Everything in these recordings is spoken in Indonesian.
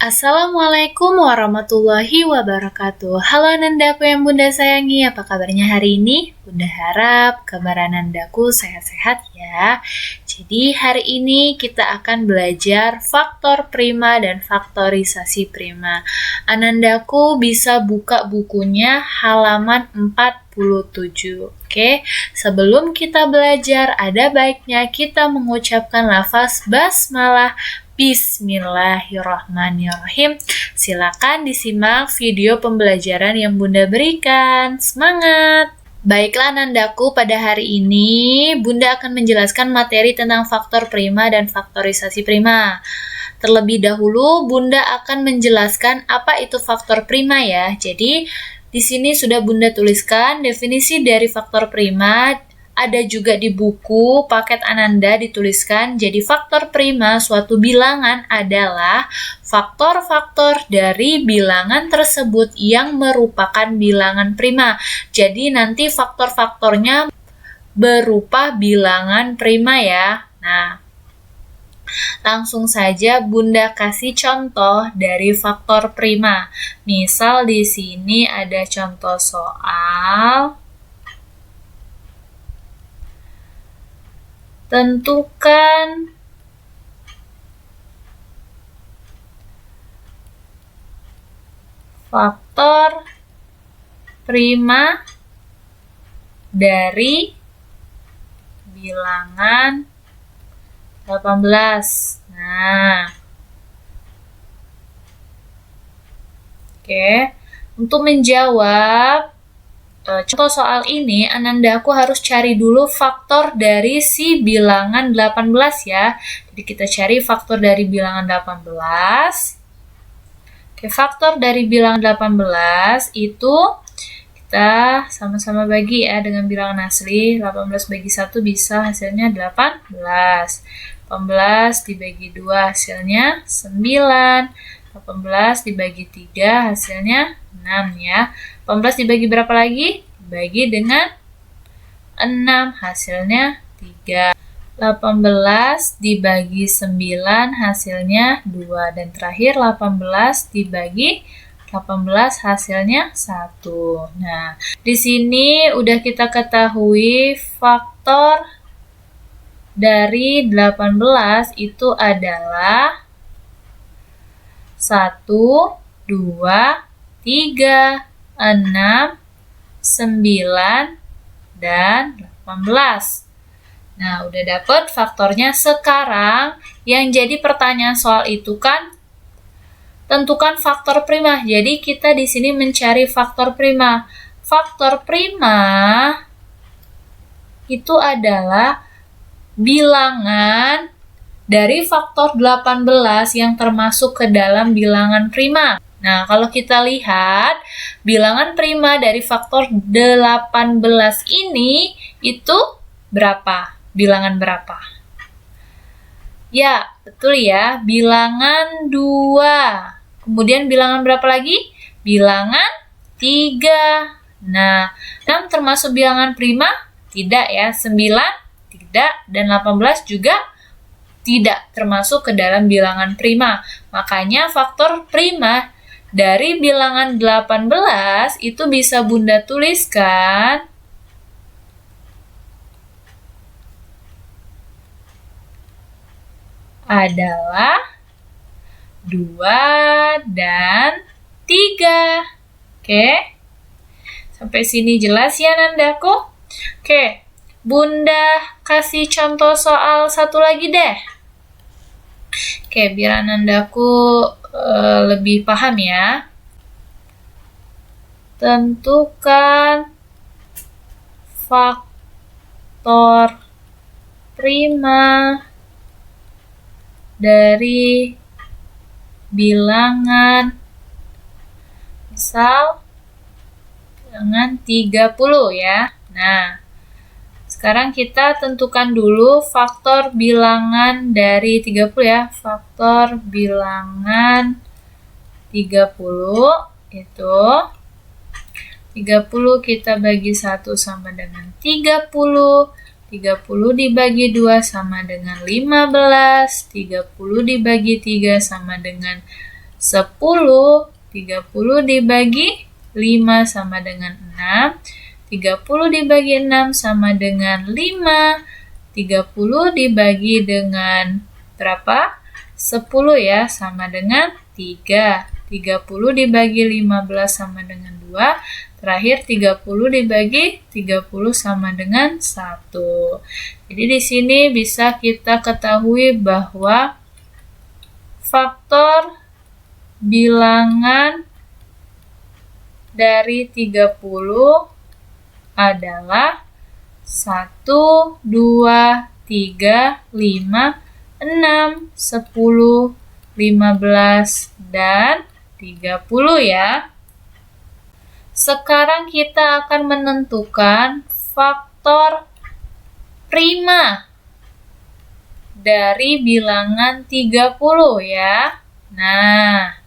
Assalamualaikum warahmatullahi wabarakatuh. Halo Anandaku yang Bunda sayangi, apa kabarnya hari ini? Bunda harap kabar Anandaku sehat-sehat ya. Jadi hari ini kita akan belajar faktor prima dan faktorisasi prima. Anandaku bisa buka bukunya halaman 47. Oke, sebelum kita belajar, ada baiknya kita mengucapkan lafaz basmalah. Bismillahirrahmanirrahim. Silakan disimak video pembelajaran yang Bunda berikan. Semangat! Baiklah Anandaku, pada hari ini Bunda akan menjelaskan materi tentang faktor prima dan faktorisasi prima. Terlebih dahulu Bunda akan menjelaskan apa itu faktor prima ya. Jadi di sini sudah Bunda tuliskan definisi dari faktor prima. Ada juga di buku paket Ananda dituliskan, jadi faktor prima suatu bilangan adalah faktor-faktor dari bilangan tersebut yang merupakan bilangan prima. Jadi nanti faktor-faktornya berupa bilangan prima ya. Nah, langsung saja Bunda kasih contoh dari faktor prima. Misal di sini ada contoh soal. Tentukan faktor prima dari bilangan 18. Nah, oke. Untuk menjawab contoh soal ini, Anandaku harus cari dulu faktor dari si bilangan 18 ya. Jadi kita cari faktor dari bilangan 18. Oke, faktor dari bilangan 18 itu kita sama-sama bagi ya dengan bilangan asli. 18 bagi 1 bisa hasilnya 18. 18 dibagi 2 hasilnya 9. 18 dibagi 3 hasilnya 6 ya. 18 dibagi berapa lagi? Dibagi dengan 6, hasilnya 3. 18 dibagi 9, hasilnya 2. Dan terakhir 18 dibagi 18, hasilnya 1. Nah, di sini udah kita ketahui faktor dari 18 itu adalah 1, 2, 3, 6, 9, dan 18. Nah, udah dapet faktornya. Sekarang yang jadi pertanyaan soal itu kan tentukan faktor prima. Jadi kita di sini mencari faktor prima. Faktor prima itu adalah bilangan dari faktor 18 yang termasuk ke dalam bilangan prima. Nah, kalau kita lihat, bilangan prima dari faktor 18 ini itu berapa? Bilangan berapa? Ya, betul ya, bilangan 2. Kemudian bilangan berapa lagi? Bilangan 3. Nah, 6 termasuk bilangan prima? Tidak ya, 9 tidak, dan 18 juga tidak termasuk ke dalam bilangan prima. Makanya faktor prima dari bilangan 18 itu bisa Bunda tuliskan adalah 2 dan 3. Oke. Sampai sini jelas ya Nandaku? Oke. Bunda kasih contoh soal satu lagi deh. Oke, biar Anandaku lebih paham ya. Tentukan faktor prima dari bilangan, misal bilangan 30 ya. Nah, sekarang kita tentukan dulu faktor bilangan dari 30 ya. Faktor bilangan 30 itu 30 kita bagi 1 sama dengan 30. 30 dibagi 2 sama dengan 15. 30 dibagi 3 sama dengan 10. 30 dibagi 5 sama dengan 6. 30 dibagi 6 sama dengan 5. 30 dibagi dengan berapa? 10 ya, sama dengan 3. 30 dibagi 15 sama dengan 2. Terakhir 30 dibagi 30 sama dengan 1. Jadi di sini bisa kita ketahui bahwa faktor bilangan dari 30 adalah 1, 2, 3, 5, 6, 10, 15, dan 30 ya. Sekarang kita akan menentukan faktor prima dari bilangan 30 ya. Nah,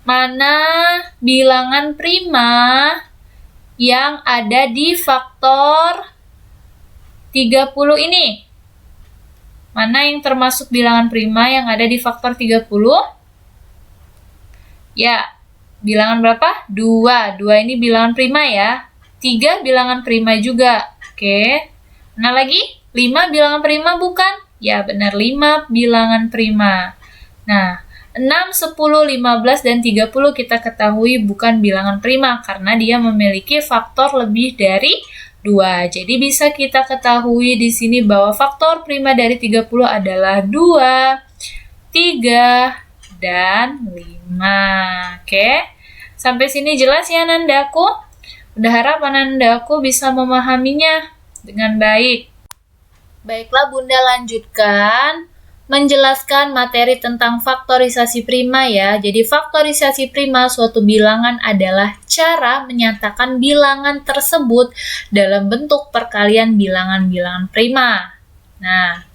mana bilangan prima yang ada di faktor 30 ini? Mana yang termasuk bilangan prima yang ada di faktor 30? Ya, bilangan berapa? 2. 2 ini bilangan prima ya. 3 bilangan prima juga. Oke. Mana lagi? 5 bilangan prima bukan? Ya, benar 5 bilangan prima. Nah, 6, 10, 15, dan 30 kita ketahui bukan bilangan prima karena dia memiliki faktor lebih dari 2. Jadi bisa kita ketahui di sini bahwa faktor prima dari 30 adalah 2, 3, dan 5. Oke. Sampai sini jelas ya Anandaku? Udah harap Anandaku bisa memahaminya dengan baik. Baiklah Bunda lanjutkan menjelaskan materi tentang faktorisasi prima ya. Jadi faktorisasi prima suatu bilangan adalah cara menyatakan bilangan tersebut dalam bentuk perkalian bilangan-bilangan prima. Nah,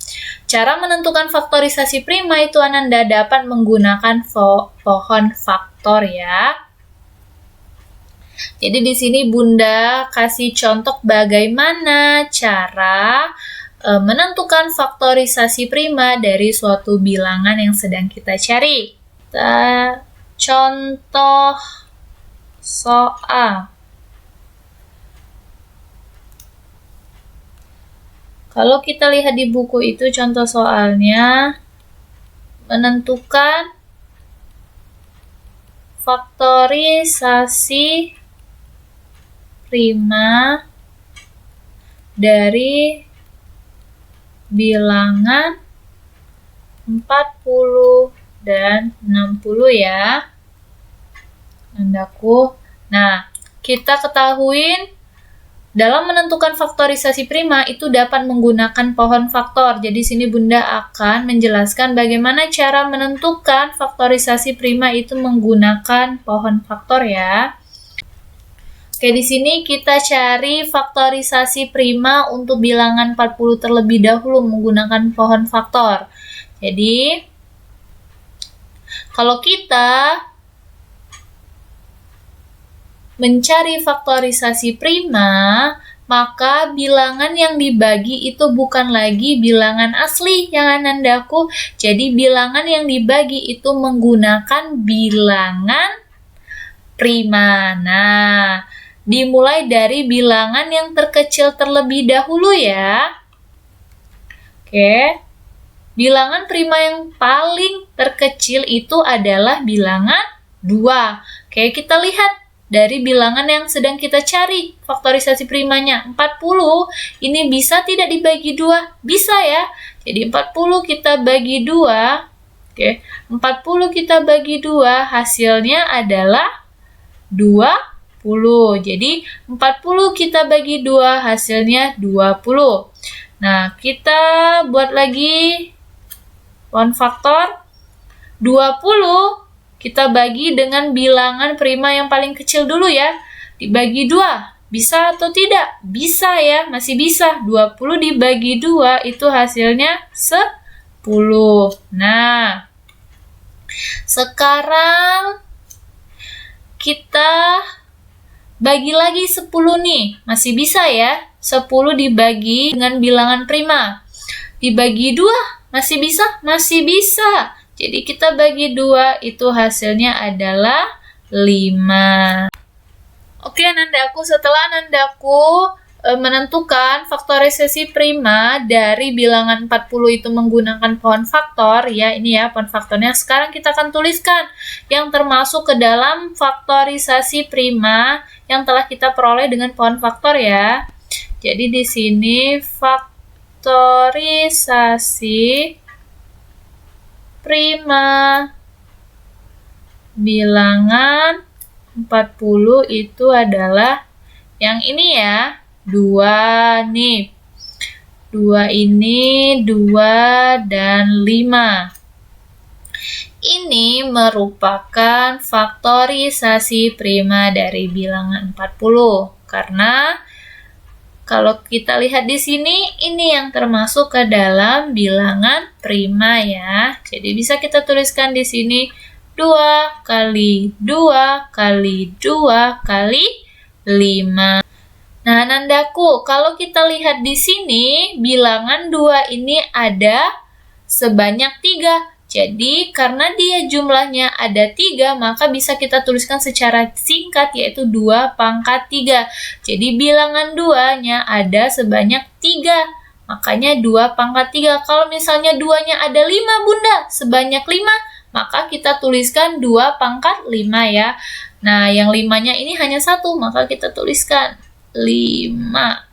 cara menentukan faktorisasi prima itu Ananda dapat menggunakan pohon faktor ya. Jadi di sini Bunda kasih contoh bagaimana cara menentukan faktorisasi prima dari suatu bilangan yang sedang kita cari. Kita contoh soal. Kalau kita lihat di buku itu contoh soalnya menentukan faktorisasi prima dari bilangan 40 dan 60 ya. Andaku. Nah, kita ketahuin dalam menentukan faktorisasi prima itu dapat menggunakan pohon faktor. Jadi sini Bunda akan menjelaskan bagaimana cara menentukan faktorisasi prima itu menggunakan pohon faktor ya. Oke, di sini kita cari faktorisasi prima untuk bilangan 40 terlebih dahulu menggunakan pohon faktor. Jadi, kalau kita mencari faktorisasi prima, maka bilangan yang dibagi itu bukan lagi bilangan asli yang Anandaku. Jadi, bilangan yang dibagi itu menggunakan bilangan prima. Nah, dimulai dari bilangan yang terkecil terlebih dahulu ya. Oke. Bilangan prima yang paling terkecil itu adalah bilangan 2. Oke, kita lihat dari bilangan yang sedang kita cari faktorisasi primanya. 40 ini bisa tidak dibagi 2? Bisa ya. Jadi 40 kita bagi 2. Oke, 40 kita bagi 2 hasilnya adalah 20. Jadi 40 kita bagi 2 hasilnya 20. Nah, kita buat lagi pohon faktor. 20 kita bagi dengan bilangan prima yang paling kecil dulu ya. Dibagi 2. Bisa atau tidak? Bisa ya, masih bisa. 20 dibagi 2 itu hasilnya 10. Nah, sekarang kita bagi lagi 10 nih, masih bisa ya. 10 dibagi dengan bilangan prima. Dibagi 2, masih bisa? Masih bisa. Jadi kita bagi 2, itu hasilnya adalah 5. Oke, Anandaku, setelah Anandaku menentukan faktorisasi prima dari bilangan 40 itu menggunakan pohon faktor, ya ini ya pohon faktornya. Sekarang kita akan tuliskan yang termasuk ke dalam faktorisasi prima yang telah kita peroleh dengan pohon faktor ya. Jadi di sini faktorisasi prima bilangan 40 itu adalah yang ini ya, 2 nih. 2 ini, 2 dan 5. Ini merupakan faktorisasi prima dari bilangan 40. Karena kalau kita lihat di sini, ini yang termasuk ke dalam bilangan prima ya. Jadi bisa kita tuliskan di sini 2 kali 2 kali 2 kali 5. Nah, Anandaku, kalau kita lihat di sini, bilangan 2 ini ada sebanyak 3. Jadi, karena dia jumlahnya ada 3, maka bisa kita tuliskan secara singkat, yaitu 2 pangkat 3. Jadi, bilangan 2-nya ada sebanyak 3. Makanya 2 pangkat 3. Kalau misalnya 2-nya ada 5, Bunda, sebanyak 5, maka kita tuliskan 2 pangkat 5 ya. Nah, yang 5-nya ini hanya 1, maka kita tuliskan 5.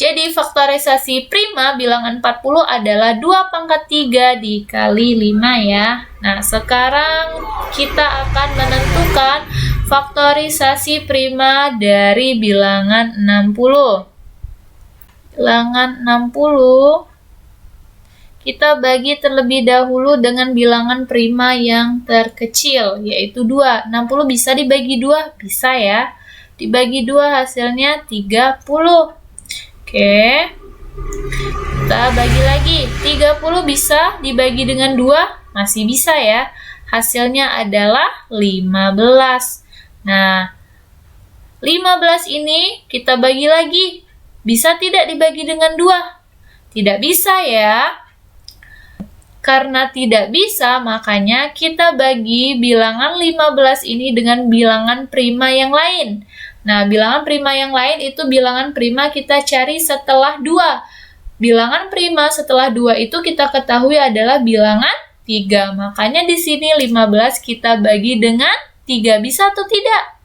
Jadi faktorisasi prima bilangan 40 adalah 2 pangkat 3 dikali 5 ya. Nah, sekarang kita akan menentukan faktorisasi prima dari bilangan 60. Bilangan 60 kita bagi terlebih dahulu dengan bilangan prima yang terkecil, yaitu 2. 60 bisa dibagi 2? Bisa ya. Dibagi 2 hasilnya 30. Oke. Kita bagi lagi. 30 bisa dibagi dengan 2? Masih bisa ya. Hasilnya adalah 15. Nah, 15 ini kita bagi lagi. Bisa tidak dibagi dengan 2? Tidak bisa ya. Karena tidak bisa, makanya kita bagi bilangan 15 ini dengan bilangan prima yang lain. Nah, bilangan prima yang lain itu bilangan prima kita cari setelah 2. Bilangan prima setelah 2 itu kita ketahui adalah bilangan 3. Makanya di sini 15 kita bagi dengan 3. Bisa atau tidak?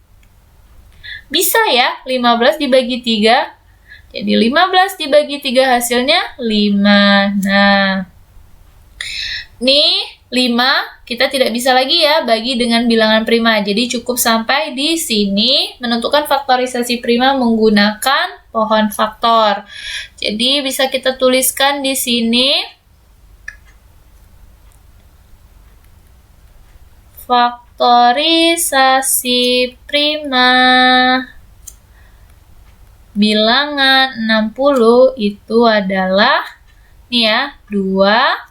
Bisa ya, 15 dibagi 3. Jadi 15 dibagi 3 hasilnya 5. Nah, nih 5 kita tidak bisa lagi ya bagi dengan bilangan prima. Jadi cukup sampai di sini menentukan faktorisasi prima menggunakan pohon faktor. Jadi bisa kita tuliskan di sini faktorisasi prima bilangan 60 itu adalah nih ya, 2,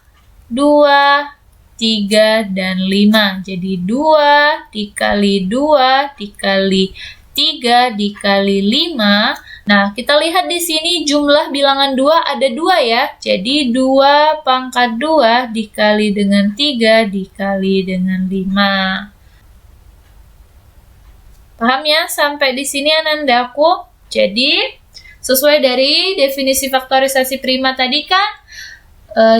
3, dan 5. Jadi 2 dikali 2 dikali 3 dikali 5. Nah, kita lihat di sini jumlah bilangan 2 ada 2 ya. Jadi 2 pangkat 2 dikali dengan 3 dikali dengan 5. Paham ya sampai di sini Anandaku? Jadi, sesuai dari definisi faktorisasi prima tadi kan,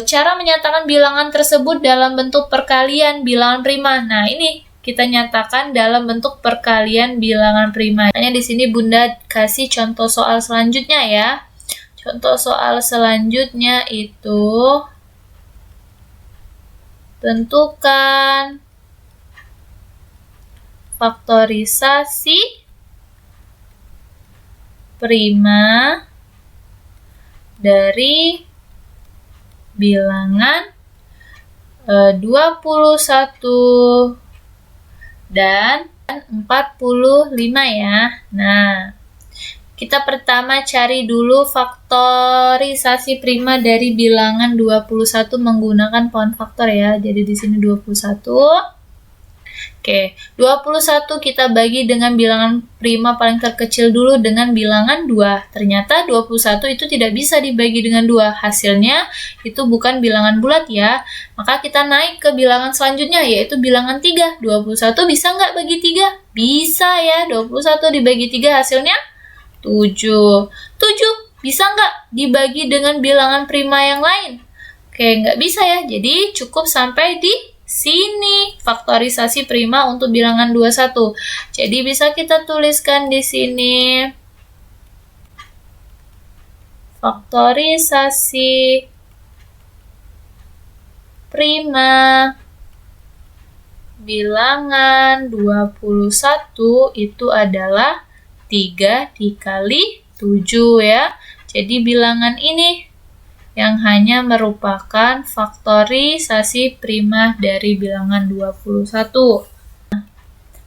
cara menyatakan bilangan tersebut dalam bentuk perkalian bilangan prima. Nah, ini kita nyatakan dalam bentuk perkalian bilangan prima. Hanya di sini Bunda kasih contoh soal selanjutnya ya. Contoh soal selanjutnya itu tentukan faktorisasi prima dari bilangan 21 dan 45 ya. Nah, kita pertama cari dulu faktorisasi prima dari bilangan 21 menggunakan pohon faktor ya. Jadi di sini 21. Oke, 21 kita bagi dengan bilangan prima paling terkecil dulu dengan bilangan 2. Ternyata 21 itu tidak bisa dibagi dengan 2. Hasilnya itu bukan bilangan bulat ya. Maka kita naik ke bilangan selanjutnya yaitu bilangan 3. 21 bisa nggak bagi 3? Bisa ya, 21 dibagi 3 hasilnya 7. 7 bisa nggak dibagi dengan bilangan prima yang lain? Oke, nggak bisa ya. Jadi cukup sampai di sini faktorisasi prima untuk bilangan 21. Jadi bisa kita tuliskan di sini faktorisasi prima bilangan 21 itu adalah 3 dikali 7 ya. Jadi bilangan ini yang hanya merupakan faktorisasi prima dari bilangan 21.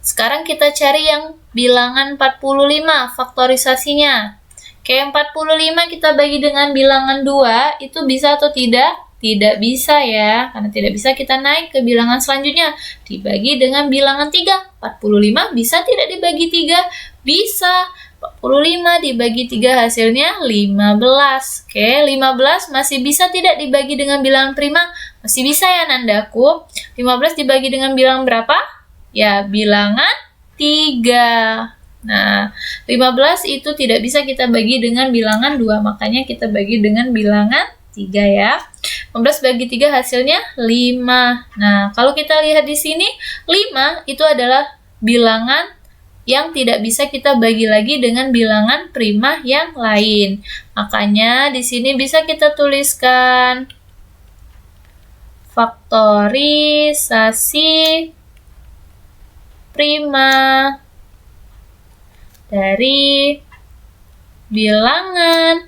Sekarang kita cari yang bilangan 45, faktorisasinya. Oke, 45 kita bagi dengan bilangan 2, itu bisa atau tidak? Tidak bisa ya, karena tidak bisa kita naik ke bilangan selanjutnya. Dibagi dengan bilangan 3. 45 bisa tidak dibagi 3? Bisa. 45 dibagi 3 hasilnya 15. Oke, 15 masih bisa tidak dibagi dengan bilangan prima? Masih bisa ya Nandaku. 15 dibagi dengan bilangan berapa? Ya, bilangan 3. Nah, 15 itu tidak bisa kita bagi dengan bilangan 2, makanya kita bagi dengan bilangan 3 ya. 15 bagi 3 hasilnya 5. Nah, kalau kita lihat di sini, 5 itu adalah bilangan yang tidak bisa kita bagi lagi dengan bilangan prima yang lain. Makanya di sini bisa kita tuliskan faktorisasi prima dari bilangan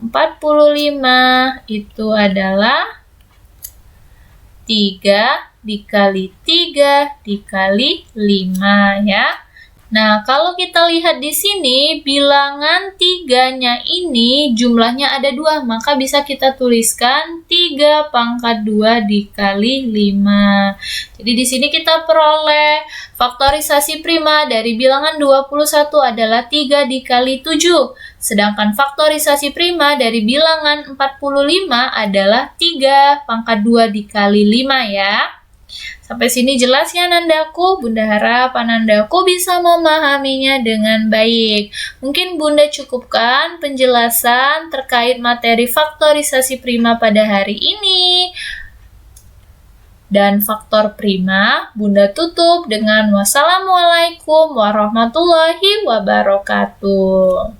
45 itu adalah 3 dikali 3 dikali 5 ya. Nah, kalau kita lihat di sini, bilangan 3-nya ini jumlahnya ada 2, maka bisa kita tuliskan 3 pangkat 2 dikali 5. Jadi di sini kita peroleh faktorisasi prima dari bilangan 21 adalah 3 dikali 7. Sedangkan faktorisasi prima dari bilangan 45 adalah 3 pangkat 2 dikali 5 ya. Sampai sini jelas ya Nandaku? Bunda harap Anandaku bisa memahaminya dengan baik. Mungkin Bunda cukupkan penjelasan terkait materi faktorisasi prima pada hari ini. Dan faktor prima, Bunda tutup dengan wassalamualaikum warahmatullahi wabarakatuh.